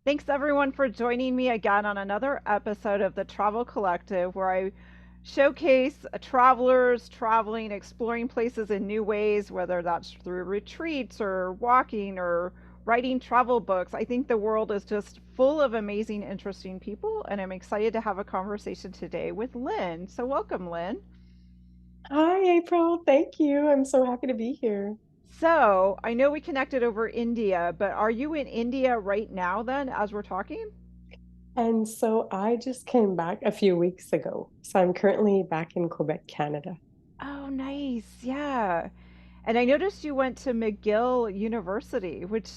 Thanks everyone for joining me again on another episode of the Travel Collective, where I showcase travelers traveling, exploring places in new ways, whether that's through retreats or walking or writing travel books. I think the world is just full of amazing, interesting people, and I'm excited to have a conversation today with Lynne. So, welcome, Lynne. Hi, April. Thank you. I'm so happy to be here. So, I know we connected over India, but are you in India right now then as we're talking? And so I just came back a few weeks ago. So I'm currently back in Quebec, Canada. Oh, nice. Yeah. And I noticed you went to McGill University, which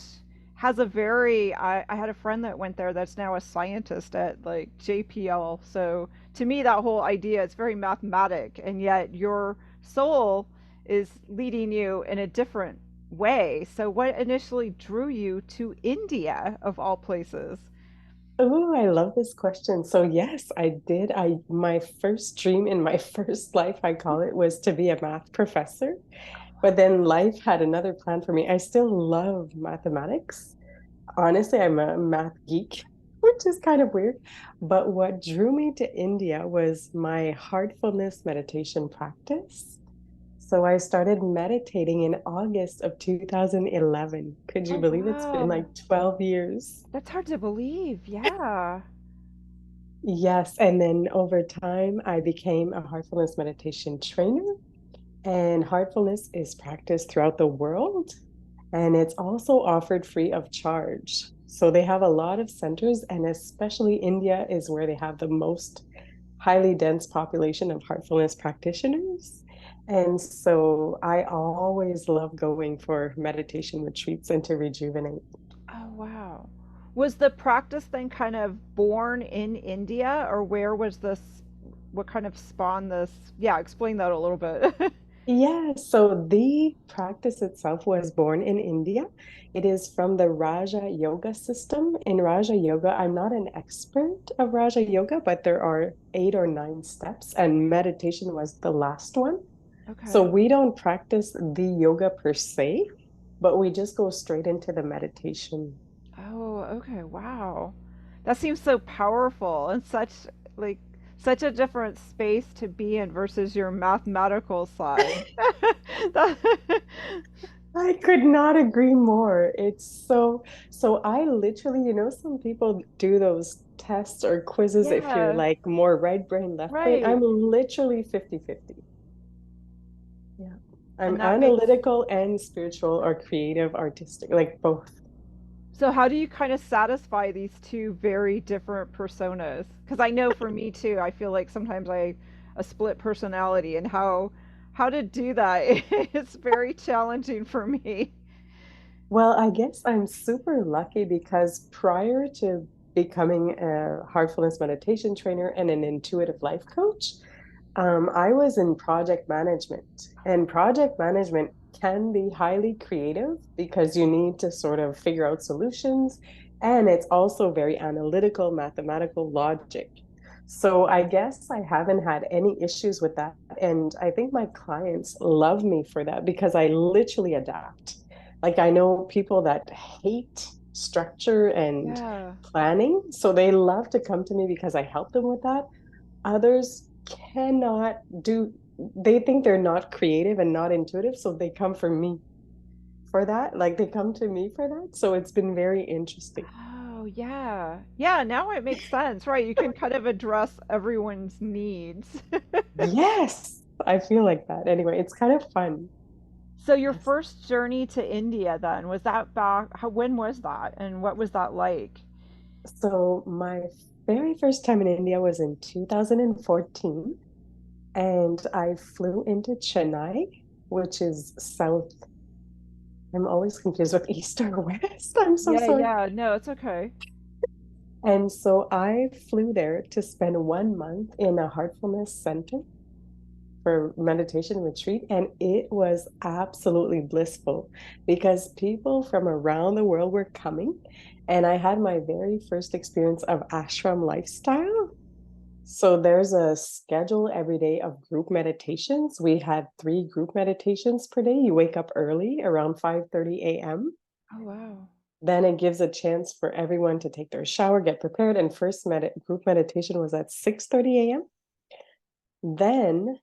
has a very, I had a friend that went there that's now a scientist at like JPL. So to me, that whole idea is very mathematic, and yet your soul is leading you in a different way. So what initially drew you to India of all places? Oh, I love this question. So yes, I did. My first dream in my first life, I call it, was to be a math professor. But then life had another plan for me. I still love mathematics. Honestly, I'm a math geek, which is kind of weird. But what drew me to India was my heartfulness meditation practice. So I started meditating in August of 2011. Could you Oh, believe it's been wow. like 12 years? That's hard to believe. Yeah. Yes. And then over time, I became a heartfulness meditation trainer. And heartfulness is practiced throughout the world. And it's also offered free of charge. So they have a lot of centers, and especially India is where they have the most highly dense population of heartfulness practitioners. And so I always love going for meditation retreats and to rejuvenate. Oh, wow. Was the practice then kind of born in India, or where was this? What kind of spawned this? Yeah, explain that a little bit. Yeah, so the practice itself was born in India. It is from the Raja Yoga system. In Raja Yoga, I'm not an expert of Raja Yoga, but there are 8 or 9 steps, and meditation was the last one. So Okay. we don't practice the yoga per se, but we just go straight into the meditation. Oh, okay. Wow. That seems so powerful and like such a different space to be in versus your mathematical side. That, I could not agree more. So I literally, some people do those tests or quizzes if you're yeah, like more right brain, left brain. right. I'm literally 50-50. Yeah. I'm And that makes analytical and spiritual or creative, artistic, like both. So how do you kind of satisfy these two very different personas? Because I know for me too, I feel like sometimes I a split personality, and how to do that it's very challenging for me. Well, I guess I'm super lucky because prior to becoming a heartfulness meditation trainer and an intuitive life coach, I was in project management, and project management can be highly creative because you need to sort of figure out solutions, and it's also very analytical, mathematical logic. So I guess I haven't had any issues with that. And I think my clients love me for that because I literally adapt. Like I know people that hate structure and Yeah. planning, so they love to come to me because I help them with that. Others cannot do, they think they're not creative and not intuitive, so they come for me for that. Like they come to me for that. So it's been very interesting. Oh, yeah. Yeah, now it makes sense, right? You can kind of address everyone's needs. Yes, I feel like that. Anyway, it's kind of fun. So your Yes. first journey to India then, was that when was that and what was that like? So my very first time in India was in 2014, and I flew into Chennai, which is south. I'm always confused with east or west. I'm so Yeah, sorry. yeah, no, it's okay. And so I flew there to spend 1 month in a heartfulness center for meditation retreat. And it was absolutely blissful because people from around the world were coming. And I had my very first experience of ashram lifestyle. So there's a schedule every day of group meditations. We had 3 group meditations per day. You wake up early around 5:30 a.m. Oh, wow. Then it gives a chance for everyone to take their shower, get prepared, and first group meditation was at 6:30 a.m. Then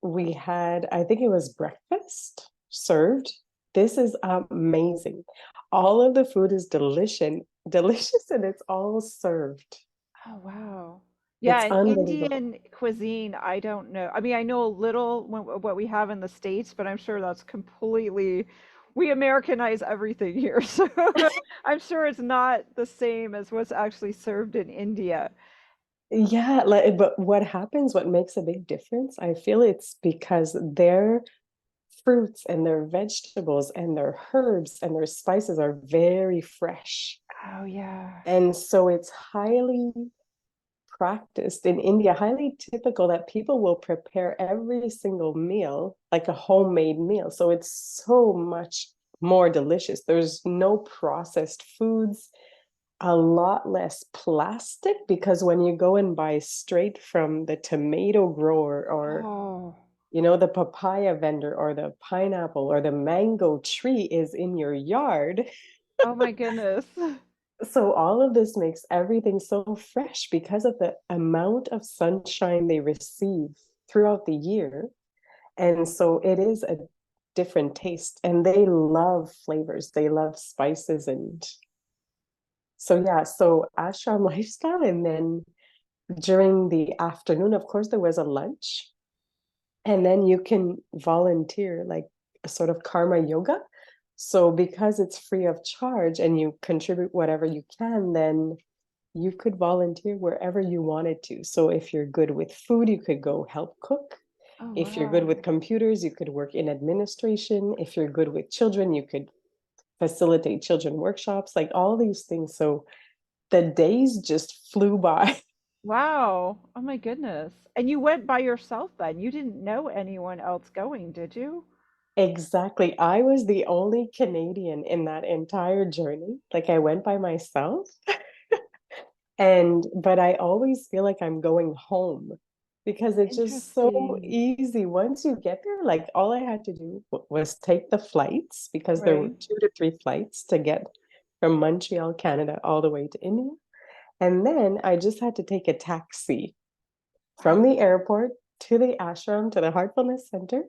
we had, I think it was breakfast served. This is amazing. All of the food is delicious, and it's all served. Oh, wow. Yeah, It's and unbelievable. Indian cuisine, I don't know. I mean, I know a little what we have in the States, but I'm sure that's completely, we Americanize everything here. So I'm sure it's not the same as what's actually served in India. Yeah, like, but what happens, what makes a big difference, I feel it's because their fruits and their vegetables and their herbs and their spices are very fresh. Oh, yeah. And so it's highly practiced in India, highly typical that people will prepare every single meal like a homemade meal. So it's so much more delicious. There's no processed foods, a lot less plastic because when you go and buy straight from the tomato grower or Oh, the papaya vendor or the pineapple or the mango tree is in your yard. oh my goodness. So all of this makes everything so fresh because of the amount of sunshine they receive throughout the year. And so it is a different taste and they love flavors. They love spices and so yeah, so ashram lifestyle. And then during the afternoon, of course, there was a lunch. And then you can volunteer like a sort of karma yoga. So because it's free of charge and you contribute whatever you can, then you could volunteer wherever you wanted to. So if you're good with food, you could go help cook. Oh, If you're good with wow. computers, you could work in administration. If you're good with children, you could facilitate children workshops, like all these things. So the days just flew by. Wow. Oh my goodness. And you went by yourself then. You didn't know anyone else going, did you? Exactly. I was the only Canadian in that entire journey. Like I went by myself. And but I always feel like I'm going home because it's just so Interesting. easy. Once you get there, like all I had to do was take the flights because there were Right. 2 to 3 flights to get from Montreal, Canada, all the way to India. And then I just had to take a taxi from Wow. the airport to the ashram, to the Heartfulness Center.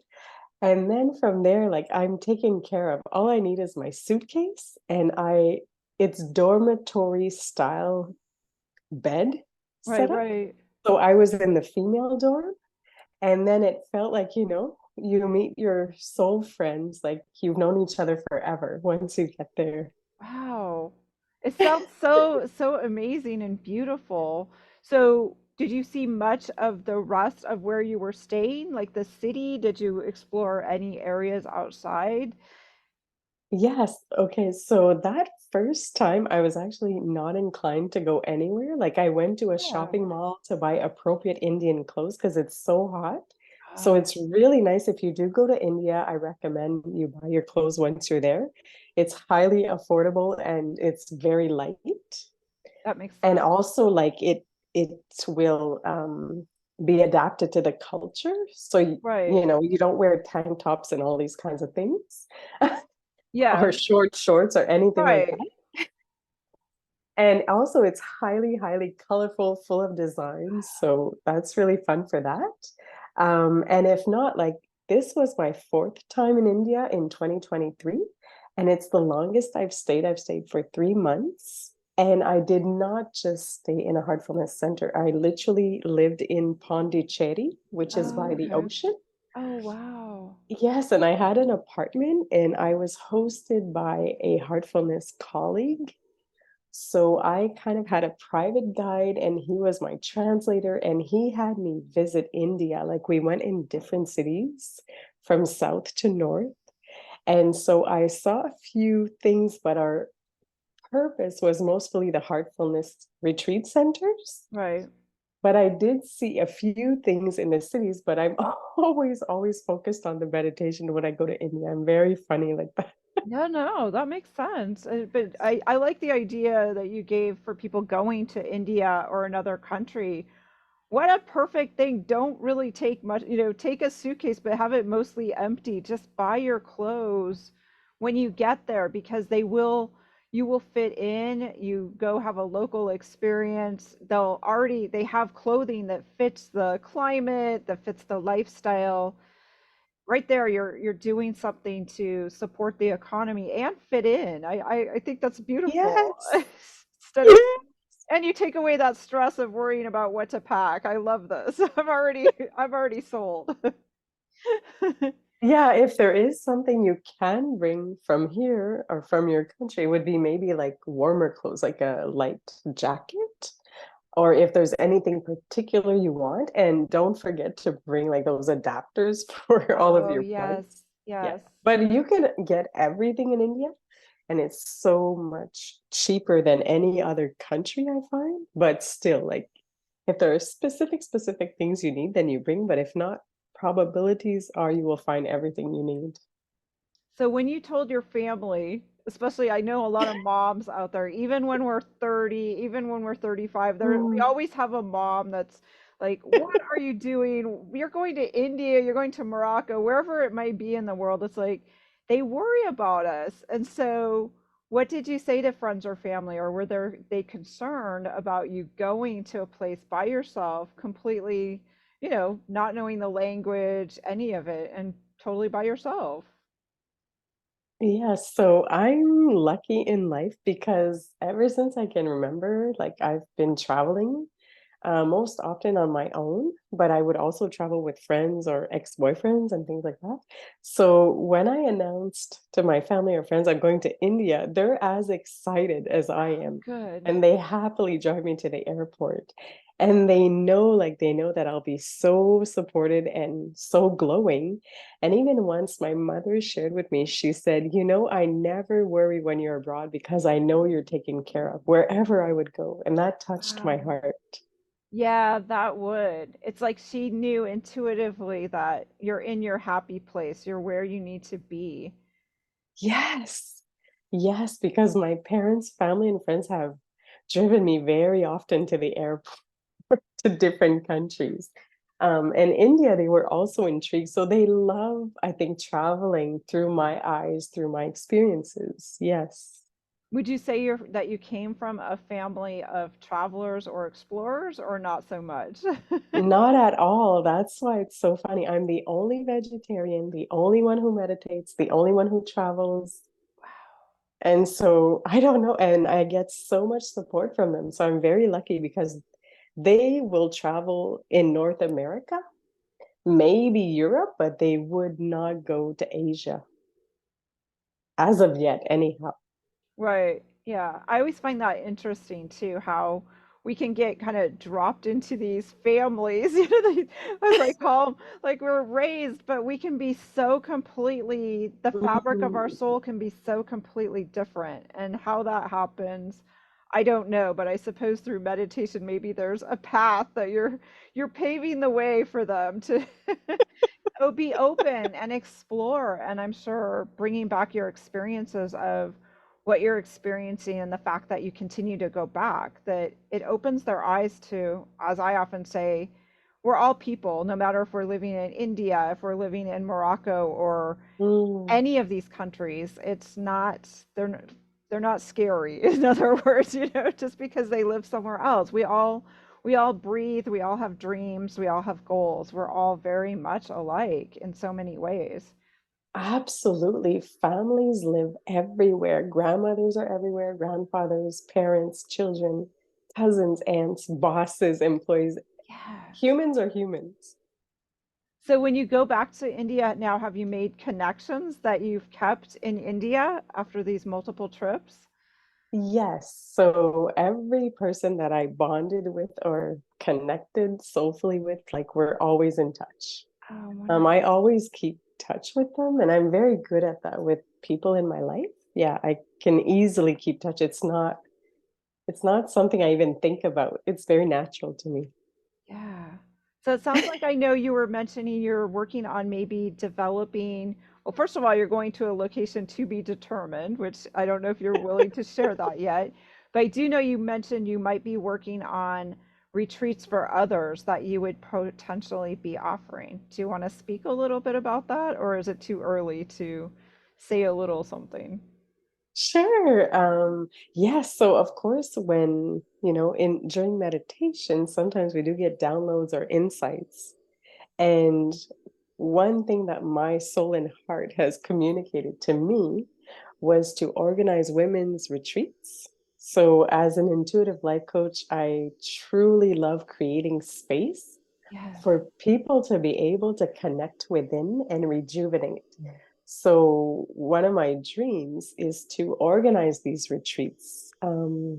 And then from there, like I'm taken care of. All I need is my suitcase and it's dormitory style bed Right, setup. right. So I was in the female dorm, and then it felt like, you meet your soul friends, like you've known each other forever once you get there. Wow. It sounds so amazing and beautiful. So, did you see much of the rest of where you were staying, like the city? Did you explore any areas outside? Yes. Okay. So that first time I was actually not inclined to go anywhere. Like I went to a Yeah. shopping mall to buy appropriate Indian clothes because it's so hot. So Oh, it's really nice if you do go to India, I recommend you buy your clothes once you're there. It's highly affordable and it's very light. that makes And sense. also like it will be adapted to the culture. So Right. you don't wear tank tops and all these kinds of things. Yeah. Or short shorts or anything like Right. that. And also, it's highly, highly colorful, full of designs. So that's really fun for that. And if not, like this was my fourth time in India in 2023, and it's the longest I've stayed. I've stayed for 3 months. And I did not just stay in a heartfulness center. I literally lived in Pondicherry, which is Oh, by the okay. ocean. Oh, wow. Yes, and I had an apartment and I was hosted by a heartfulness colleague. So I kind of had a private guide and he was my translator and he had me visit India. Like we went in different cities from south to north. And so I saw a few things, but our purpose was mostly the heartfulness retreat centers. Right. But I did see a few things in the cities, but I'm always focused on the meditation when I go to India. I'm very funny like that. No, no, that makes sense. But I like the idea that you gave for people going to India or another country. What a perfect thing. Don't really take much, take a suitcase, but have it mostly empty. Just buy your clothes when you get there because they will, you will fit in. You go have a local experience. They have clothing that fits the climate, that fits the lifestyle. Right there, you're doing something to support the economy and fit in. I think that's beautiful. Yes. Instead of, and you take away that stress of worrying about what to pack. I love this. I'm already sold. Yeah, if there is something you can bring from here or from your country, it would be maybe like warmer clothes, like a light jacket, or if there's anything particular you want. And don't forget to bring like those adapters for all of Oh, your yes. plugs. Yeah. Yes. But you can get everything in India, and it's so much cheaper than any other country, I find. But still, like if there are specific things you need, then you bring. But if not, probabilities are you will find everything you need. So when you told your family, especially I know a lot of moms out there, even when we're 30, even when we're 35, we Mm. always have a mom that's like, "What are you doing? You're going to India, you're going to Morocco, wherever it might be in the world." It's like they worry about us. And so what did you say to friends or family, or were they concerned about you going to a place by yourself, completely, not knowing the language, any of it, and totally by yourself? Yeah, so I'm lucky in life because ever since I can remember, like I've been traveling most often on my own, but I would also travel with friends or ex-boyfriends and things like that. So when I announced to my family or friends I'm going to India, they're as excited as I am. Good. And they happily drive me to the airport. And they know that I'll be so supported and so glowing. And even once my mother shared with me, she said, I never worry when you're abroad because I know you're taken care of wherever I would go. And that touched my Wow. heart. Yeah, that would. It's like she knew intuitively that you're in your happy place. You're where you need to be. Yes. Yes, because my parents, family, and friends have driven me very often to the airport to different countries. And India, they were also intrigued. So they love, I think, traveling through my eyes, through my experiences. Yes. Would you say that you came from a family of travelers or explorers, or not so much? Not at all. That's why it's so funny. I'm the only vegetarian, the only one who meditates, the only one who travels. And so I don't know. And I get so much support from them. So I'm very lucky because they will travel in North America, maybe Europe, but they would not go to Asia as of yet, anyhow. Right. Yeah. I always find that interesting too, how we can get kind of dropped into these families, as I call them, like we're raised, but we can be so completely, the fabric of our Mm, soul can be so completely different. And how that happens, I don't know, but I suppose through meditation, maybe there's a path that you're paving the way for them to oh, be open and explore. And I'm sure bringing back your experiences of what you're experiencing and the fact that you continue to go back, that it opens their eyes to, as I often say, we're all people, no matter if we're living in India, if we're living in Morocco, or mm. any of these countries. It's not, they're not scary. In other words, just because they live somewhere else. We all breathe, we all have dreams, we all have goals. We're all very much alike in so many ways. Absolutely. Families live everywhere. Grandmothers are everywhere, grandfathers, parents, children, cousins, aunts, bosses, employees. Yeah. Humans are humans. So when you go back to India now, have you made connections that you've kept in India after these multiple trips? Yes. So every person that I bonded with or connected soulfully with, like we're always in touch. Oh, wonderful. I always keep touch with them, and I'm very good at that with people in my life. Yeah, I can easily keep touch. It's not something I even think about. It's very natural to me. Yeah. So it sounds like I know you were mentioning you're working on maybe developing. Well, first of all, you're going to a location to be determined, which I don't know if you're willing to share that yet. But I do know you mentioned you might be working on retreats for others that you would potentially be offering. Do you want to speak a little bit about that, or is it too early to say a little something? Sure. Yes. So of course, when, in during meditation, sometimes we do get downloads or insights. And one thing that my soul and heart has communicated to me was to organize women's retreats. So, as an intuitive life coach, I truly love creating space Yes. for people to be able to connect within and rejuvenate. So, one of my dreams is to organize these retreats,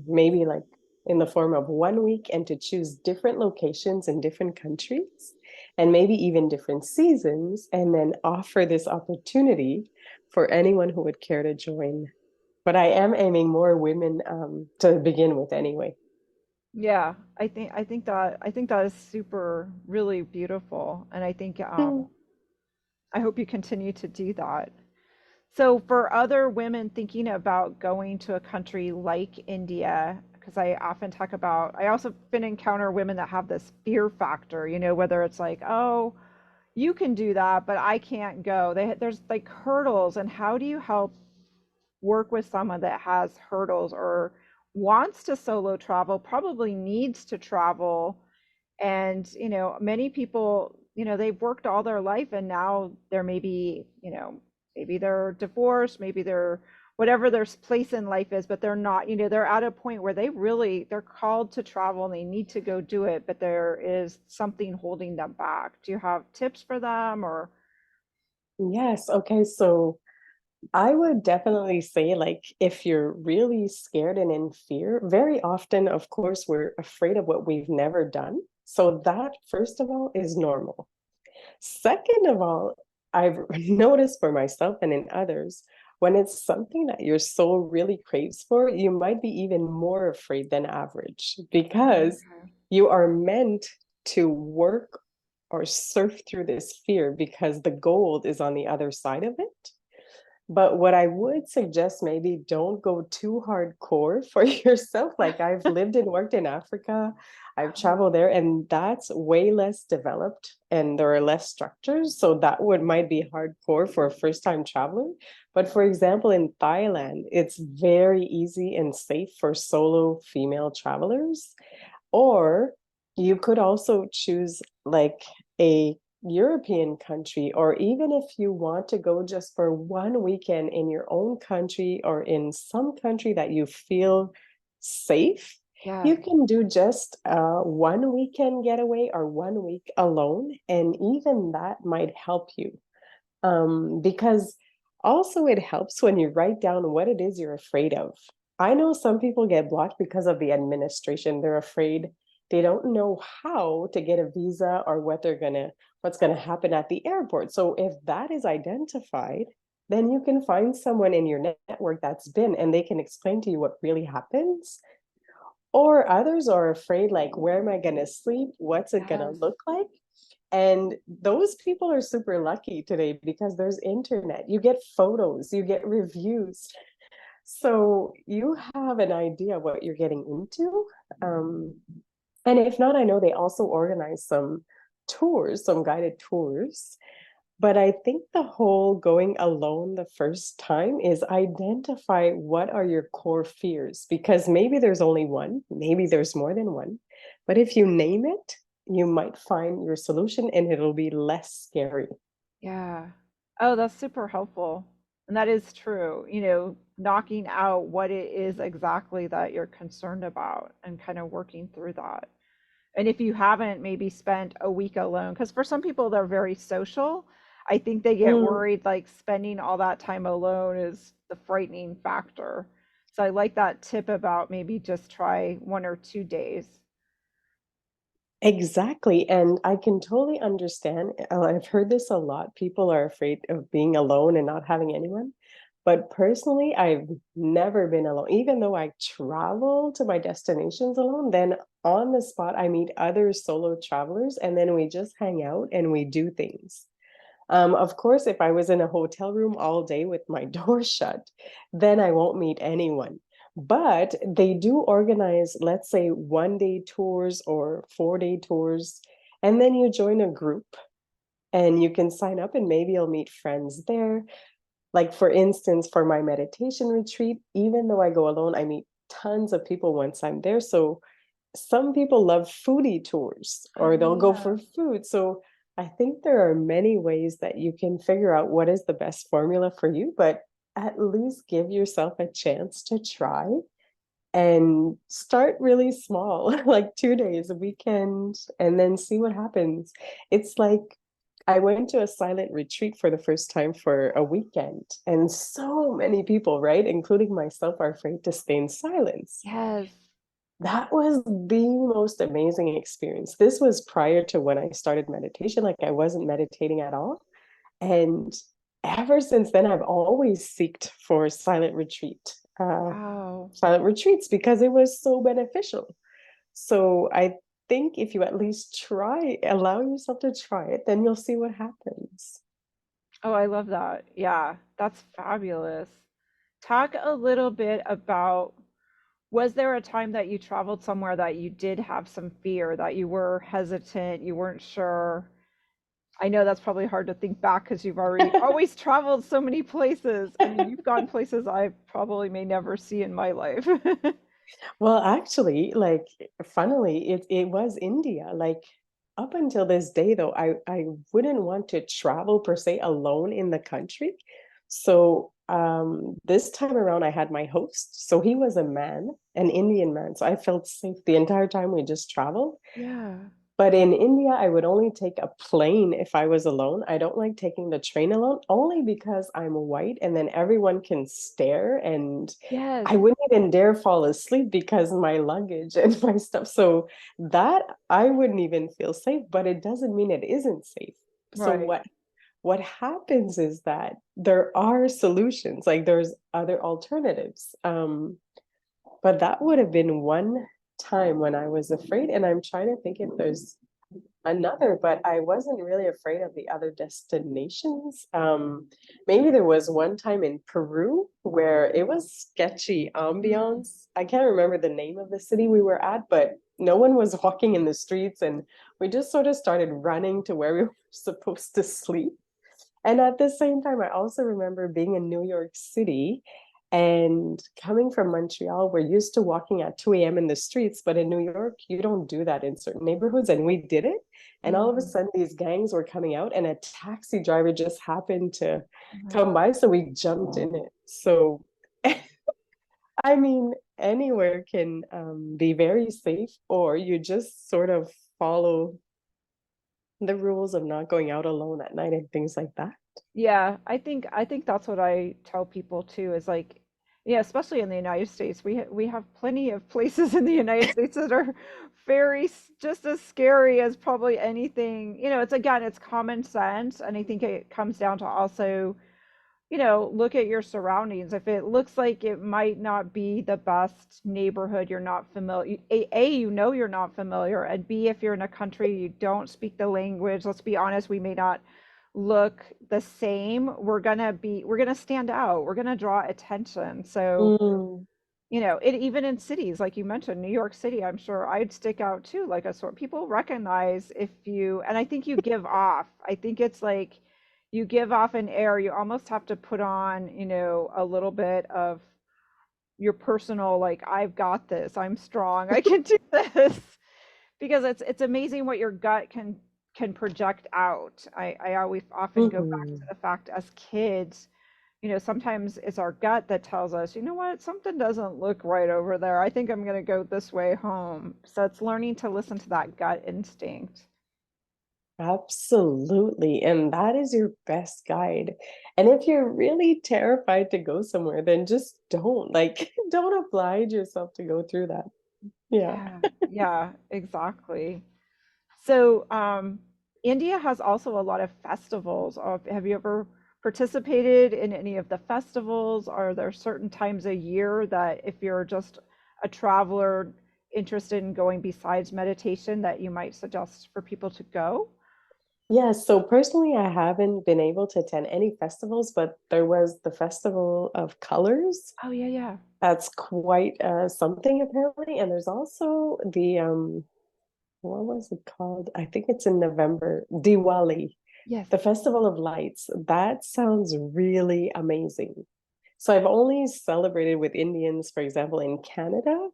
maybe like in the form of 1 week, and to choose different locations in different countries and maybe even different seasons, and then offer this opportunity for anyone who would care to join. But I am aiming more women to begin with anyway. Yeah, I think that is super really beautiful, and I think Hmm. I hope you continue to do that. So for other women thinking about going to a country like India, because I often talk about, I also been encounter women that have this fear factor, whether it's like, oh, you can do that, but I can't go. There's like hurdles, and how do you help work with someone that has hurdles or wants to solo travel, probably needs to travel, and many people, they've worked all their life and now they're maybe they're divorced, maybe they're whatever their place in life is, but they're not, they're at a point where they're called to travel and they need to go do it, but there is something holding them back. Do you have tips for them or? Yes. Okay. So I would definitely say, like, if you're really scared and in fear, very often, of course, we're afraid of what we've never done. So, that, first of all, is normal. Second of all, I've noticed for myself and in others, when it's something that your soul really craves for, you might be even more afraid than average because Okay. you are meant to work or surf through this fear because the gold is on the other side of it. But what I would suggest, maybe don't go too hardcore for yourself. Like, I've lived and worked in Africa, I've Oh, traveled there, and that's way less developed and there are less structures. So that would might be hardcore for a first-time traveler. But for example, in Thailand, it's very easy and safe for solo female travelers. Or you could also choose like a European country, or even if you want to go just for 1 weekend in your own country or in some country that you feel safe, yeah. you can do just a 1 weekend getaway or 1 week alone. And even that might help you. Because also it helps when you write down what it is you're afraid of. I know some people get blocked because of the administration. They're afraid, they don't know how to get a visa or what's gonna happen at the airport. So if that is identified, then you can find someone in your network that's been, and they can explain to you what really happens. Or others are afraid, like, where am I gonna sleep? What's it gonna Yes. look like? And those people are super lucky today because there's internet. You get photos, you get reviews. So you have an idea of what you're getting into. Um, and if not, I know they also organize some tours, some guided tours. But I think the whole going alone the first time is identify what are your core fears, because maybe there's only one, maybe there's more than one. But if you name it, you might find your solution and it'll be less scary. Yeah. Oh, that's super helpful. And that is true, knocking out what it is exactly that you're concerned about and kind of working through that. And if you haven't maybe spent a week alone, because for some people they're very social, I think they get Mm. worried like spending all that time alone is the frightening factor. So I like that tip about maybe just try 1 or 2 days. Exactly. And I can totally understand. I've heard this a lot. People are afraid of being alone and not having anyone. But personally, I've never been alone. Even though I travel to my destinations alone, then on the spot, I meet other solo travelers and then we just hang out and we do things. Of course, if I was in a hotel room all day with my door shut, then I won't meet anyone. But they do organize, let's say, 1 day tours or 4 day tours, and then you join a group and you can sign up and maybe you'll meet friends there. Like, for instance, for my meditation retreat, even though I go alone, I meet tons of people once I'm there. So some people love foodie tours Oh or they'll go yeah. for food. So I think there are many ways that you can figure out what is the best formula for you, but at least give yourself a chance to try and start really small, like 2 days, a weekend, and then see what happens. It's like I went to a silent retreat for the first time for a weekend, and so many people, right, including myself, are afraid to stay in silence. Yes. That was the most amazing experience. This was prior to when I started meditation. Like, I wasn't meditating at all. And ever since then, I've always seeked for Wow. silent retreats because it was so beneficial. So I think if you at least try, allow yourself to try it, then you'll see what happens. Oh, I love that. Yeah, that's fabulous. Talk a little bit about, was there a time that you traveled somewhere that you did have some fear, that you were hesitant, you weren't sure? I know that's probably hard to think back because you've already always traveled so many places. I mean, you've gone places I probably may never see in my life. Well, actually, like, funnily, it was India. Like, up until this day, though, I wouldn't want to travel per se alone in the country. So this time around, I had my host. So he was a man, an Indian man. So I felt safe the entire time we just traveled. Yeah. But in India, I would only take a plane if I was alone. I don't like taking the train alone, only because I'm white and then everyone can stare and Yes. I wouldn't even dare fall asleep because my luggage and my stuff. So that I wouldn't even feel safe, but it doesn't mean it isn't safe. So Right. what happens is that there are solutions, like there's other alternatives. But that would have been one time when I was afraid, and I'm trying to think if there's another, but I wasn't really afraid of the other destinations. Maybe there was one time in Peru where it was sketchy Mm. ambiance. I can't remember the name of the city we were at, but no one was walking in the streets, and we just sort of started running to where we were supposed to sleep. And at the same time, I also remember being in New York City and coming from Montreal. We're used to walking at 2 a.m. in the streets, but in New York, you don't do that in certain neighborhoods. And we did it. And all of a Mm. sudden, these gangs were coming out, and a taxi driver just happened to Oh my come God. by. So we jumped in it. So, I mean, anywhere can be very safe, or you just sort of follow the rules of not going out alone at night and things like that. Yeah, I think that's what I tell people too is like, yeah, especially in the United States, we have plenty of places in the United States that are just as scary as probably anything. It's again, it's common sense, and I think it comes down to also, look at your surroundings. If it looks like it might not be the best neighborhood, you're not familiar. You're not familiar, and B, if you're in a country you don't speak the language, let's be honest, we may not look the same. We're gonna stand out. We're gonna draw attention. So, Mm, it even in cities, like you mentioned, New York City, I'm sure I'd stick out too. Like a sort people recognize if you, and I think you give off. I think it's like you give off an air. You almost have to put on, a little bit of your personal, like, I've got this. I'm strong. I can do this. Because it's amazing what your gut can project out. I always often go back to mhm. the fact as kids, sometimes it's our gut that tells us, you know what, something doesn't look right over there. I think I'm going to go this way home. So it's learning to listen to that gut instinct. Absolutely. And that is your best guide. And if you're really terrified to go somewhere, then just don't. Like, don't oblige yourself to go through that. Yeah. Yeah, yeah, exactly. So, India has also a lot of festivals. Have you ever participated in any of the festivals? Are there certain times a year that if you're just a traveler interested in going besides meditation that you might suggest for people to go? Yeah. So personally, I haven't been able to attend any festivals, but there was the Festival of Colors. Oh, yeah, yeah. That's quite something apparently. And there's also the what was it called? I think it's in November, Diwali. Yes. The Festival of Lights, that sounds really amazing. So I've only celebrated with Indians, for example, in Canada,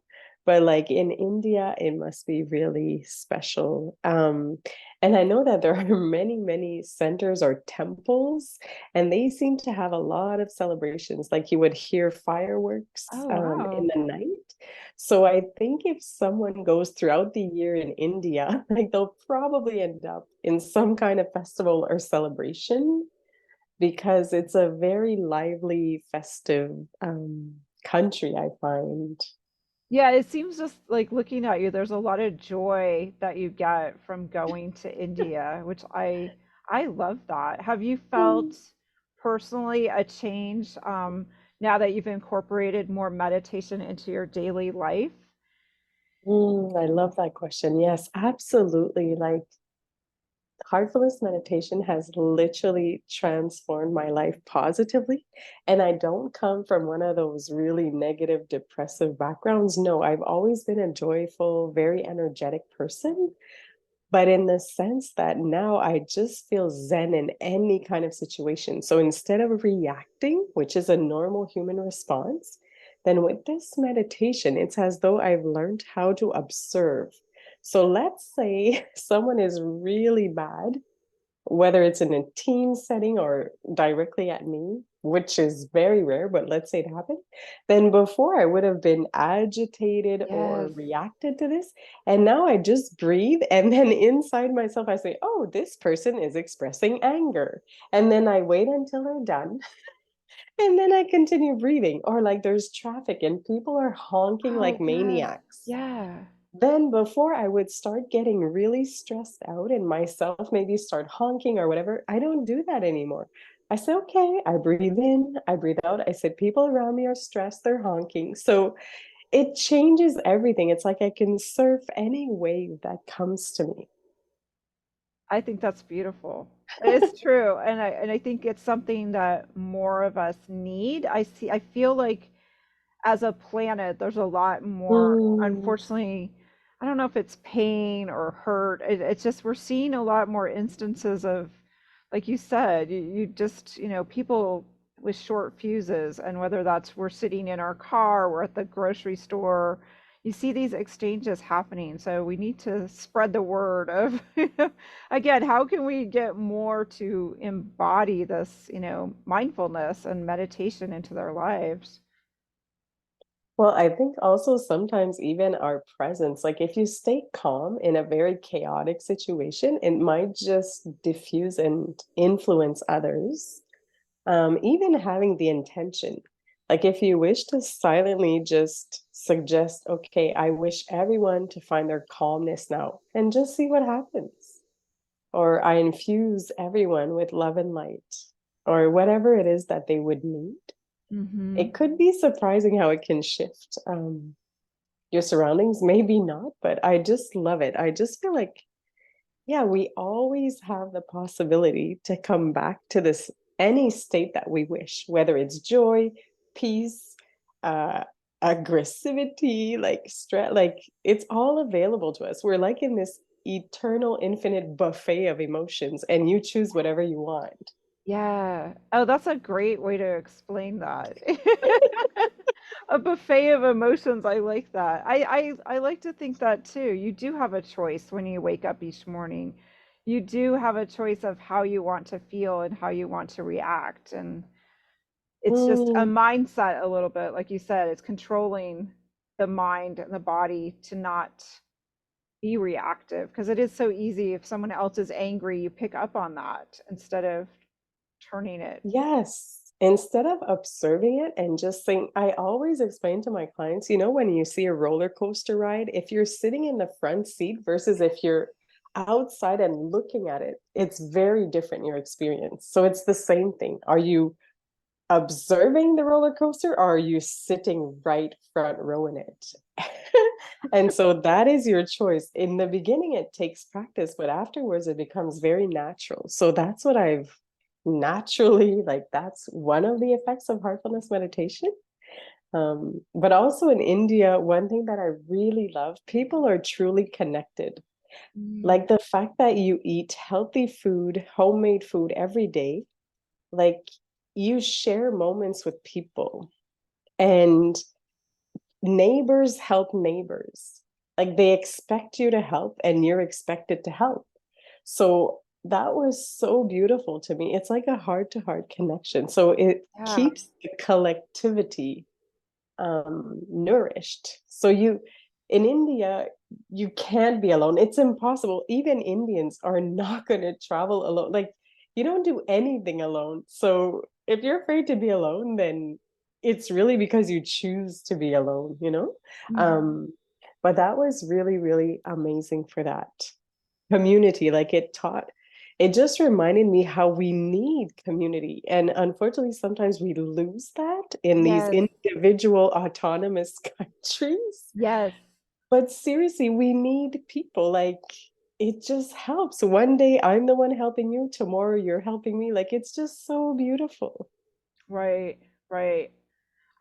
but like in India, it must be really special. And I know that there are many, many centers or temples, and they seem to have a lot of celebrations. Like you would hear fireworks Oh, in wow. the night. So I think if someone goes throughout the year in India, like they'll probably end up in some kind of festival or celebration because it's a very lively, festive country, I find. Yeah, it seems just like looking at you, there's a lot of joy that you get from going to India, which I love that. Have you felt personally a change now that you've incorporated more meditation into your daily life? I love that question. Yes, absolutely. Like heartfulness meditation has literally transformed my life positively. And I don't come from one of those really negative, depressive backgrounds. No, I've always been a joyful, very energetic person. But in the sense that now I just feel zen in any kind of situation. So instead of reacting, which is a normal human response, then with this meditation, it's as though I've learned how to observe. So let's say someone is really bad, whether it's in a team setting or directly at me, which is very rare, but let's say it happened, then before I would have been agitated or Yes. reacted to this. And now I just breathe. And then inside myself, I say, oh, this person is expressing anger. And then I wait until they're done. And then I continue breathing. Or like there's traffic and people are honking like Oh, yes. maniacs. Yeah. Then before I would start getting really stressed out and myself maybe start honking or whatever, I don't do that anymore. I say, okay, I breathe in, I breathe out. I said, people around me are stressed, they're honking. So it changes everything. It's like I can surf any wave that comes to me. I think that's beautiful. It's true. And I think it's something that more of us need. I feel like as a planet, there's a lot more, Mm, unfortunately, I don't know if it's pain or hurt. It's just we're seeing a lot more instances of, like you said, you just, people with short fuses, and whether that's we're sitting in our car, we're at the grocery store, you see these exchanges happening. So we need to spread the word of, again, how can we get more to embody this, mindfulness and meditation into their lives? well, I think also sometimes even our presence, like if you stay calm in a very chaotic situation, it might just diffuse and influence others. Even having the intention. Like if you wish to silently just suggest, okay, I wish everyone to find their calmness now and just see what happens. Or I infuse everyone with love and light, or whatever it is that they would need. Hmm. It could be surprising how it can shift your surroundings, maybe not, but I just love it. I just feel like yeah, we always have the possibility to come back to this any state that we wish, whether it's joy, peace, uh, aggressivity, like stress, like it's all available to us. We're like in this eternal, infinite buffet of emotions, and you choose whatever you want. Yeah. Oh, that's a great way to explain that. A buffet of emotions. I like that. I like to think that too. You do have a choice when you wake up each morning. You do have a choice of how you want to feel and how you want to react. And it's just a Mm, mindset a little bit, like you said, it's controlling the mind and the body to not be reactive because it is so easy if someone else is angry, you pick up on that instead of turning it. yes. Instead of observing it and just saying, I always explain to my clients, you know, when you see a roller coaster ride, if you're sitting in the front seat versus if you're outside and looking at it, it's very different your experience. So it's the same thing. Are you observing the roller coaster or are you sitting right front row in it? And so that is your choice. In the beginning, it takes practice, but afterwards, it becomes very natural. So that's what I've naturally like, that's one of the effects of heartfulness meditation. But also in India, one thing that I really love, people are truly connected. Mm, Like the fact that you eat healthy food, homemade food every day, like you share moments with people and neighbors help neighbors. Like they expect you to help and you're expected to help. So that was so beautiful to me. It's like a heart to heart connection. So it yeah. keeps the collectivity nourished. So you in India, you can't be alone. It's impossible. Even Indians are not going to travel alone. Like you don't do anything alone. So if you're afraid to be alone, then it's really because you choose to be alone, you know? Mhm. Um, but that was really, really amazing for that community. Like it just reminded me how we need community. And unfortunately, sometimes we lose that in these Yes. individual autonomous countries. Yes. But seriously, we need people. Like it just helps. One day I'm the one helping you, tomorrow you're helping me. Like it's just so beautiful. Right. Right.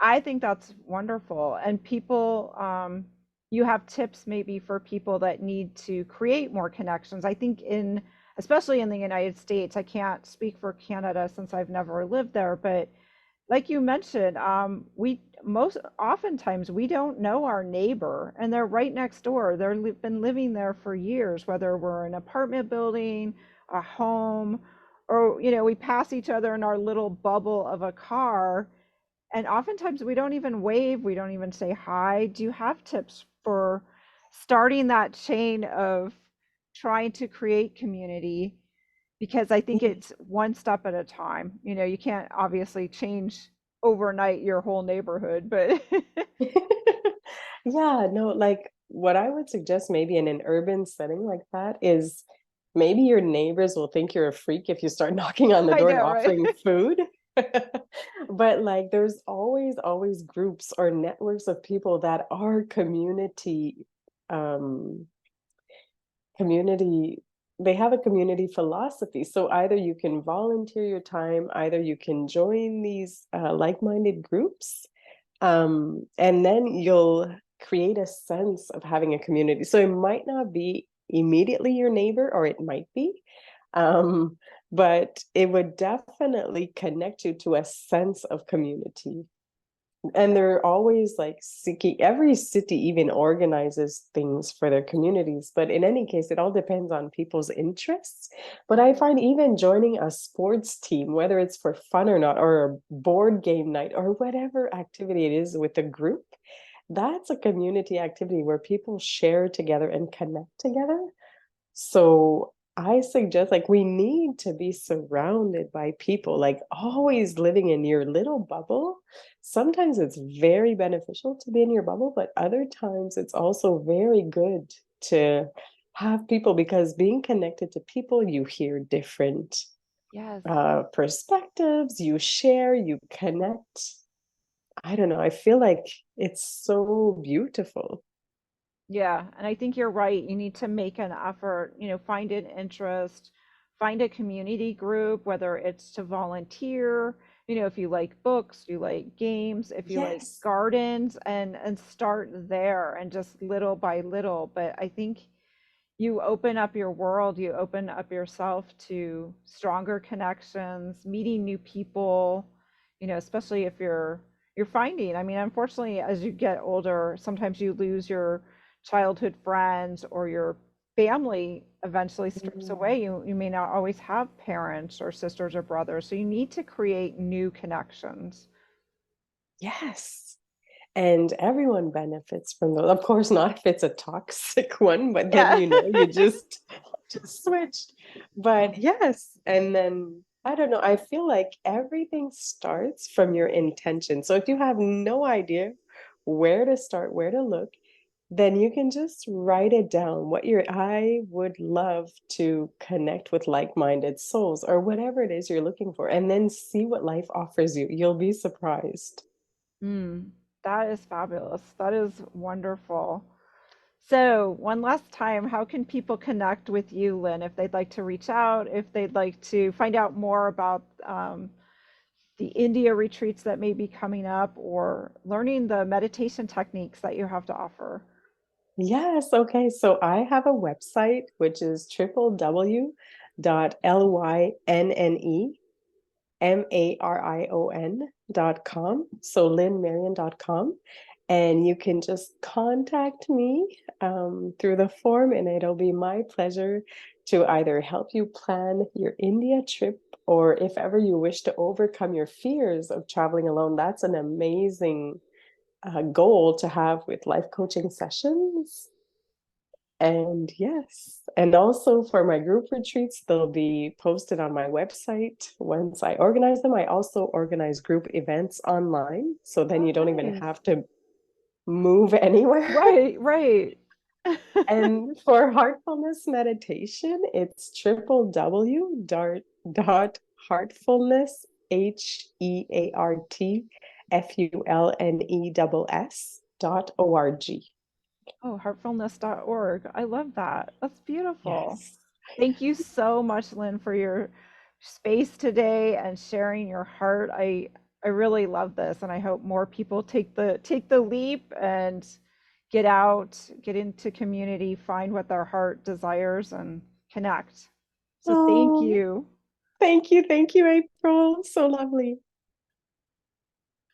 I think that's wonderful. And people, you have tips maybe for people that need to create more connections. I think especially in the United States, I can't speak for Canada since I've never lived there, but like you mentioned, we most oftentimes we don't know our neighbor, and they're right next door. Been living there for years, whether we're in an apartment building, a home, or we pass each other in our little bubble of a car, and oftentimes we don't even wave, we don't even say hi. Do you have tips for starting that chain of trying to create community? Because I think it's one step at a time. You can't obviously change overnight your whole neighborhood, but Yeah, no, like what I would suggest maybe in an urban setting like that is maybe your neighbors will think you're a freak if you start knocking on the I door and know, right? offering food. But like there's always groups or networks of people that are um community they have a community philosophy. So either you can volunteer your time, either you can join these like-minded groups, and then you'll create a sense of having a community. So it might not be immediately your neighbor, or it might be, um, but it would definitely connect you to a sense of community. And they're always like seeking, every city even organizes things for their communities. But in any case, it all depends on people's interests. But I find even joining a sports team, whether it's for fun or not, or a board game night, or whatever activity it is with a group, that's a community activity where people share together and connect together. So I suggest like we need to be surrounded by people, like always living in your little bubble. Sometimes it's very beneficial to be in your bubble, but other times it's also very good to have people because being connected to people, you hear different Yes. perspectives, you share, you connect. I don't know. I feel like it's so beautiful. Yeah, and I think you're right. You need to make an effort, find an interest, find a community group, whether it's to volunteer, if you like books, you like games, if you like Yes. gardens, and start there and just little by little. But I think you open up your world, you open up yourself to stronger connections, meeting new people, especially if you're finding, I mean, unfortunately, as you get older, sometimes you lose your childhood friends or your family eventually strips Mm. away. You may not always have parents or sisters or brothers, so you need to create new connections. Yes. And everyone benefits from those. Of course, not if it's a toxic one, but then Yeah. you just switch. But yes, and then I don't know, I feel like everything starts from your intention. So if you have no idea where to start, where to look, then you can just write it down what your I would love to connect with like-minded souls or whatever it is you're looking for, and then see what life offers you. You'll be surprised. Mm, that is fabulous. That is wonderful. So, one last time, how can people connect with you, Lynn, if they'd like to reach out, if they'd like to find out more about the India retreats that may be coming up, or learning the meditation techniques that you have to offer? Yes, okay. So I have a website which is www.lynnemarion.com. So lynnemarion.com. And you can just contact me through the form, and it'll be my pleasure to either help you plan your India trip, or if ever you wish to overcome your fears of traveling alone. That's an amazing goal to have with life coaching sessions. And yes, and also for my group retreats, they'll be posted on my website once I organize them. I also organize group events online, so then Oh, you don't even nice. have to move anywhere. Right, right. And for heartfulness meditation, it's www.heartfulness, HEARTFULNESS.org. Oh, heartfulness.org. I love that. That's beautiful. Yes. Thank you so much, Lynn, for your space today and sharing your heart. I really love this, and I hope more people take the leap and get out, get into community, find what their heart desires, and connect. So thank Oh, you. thank you. Thank you, April. So lovely.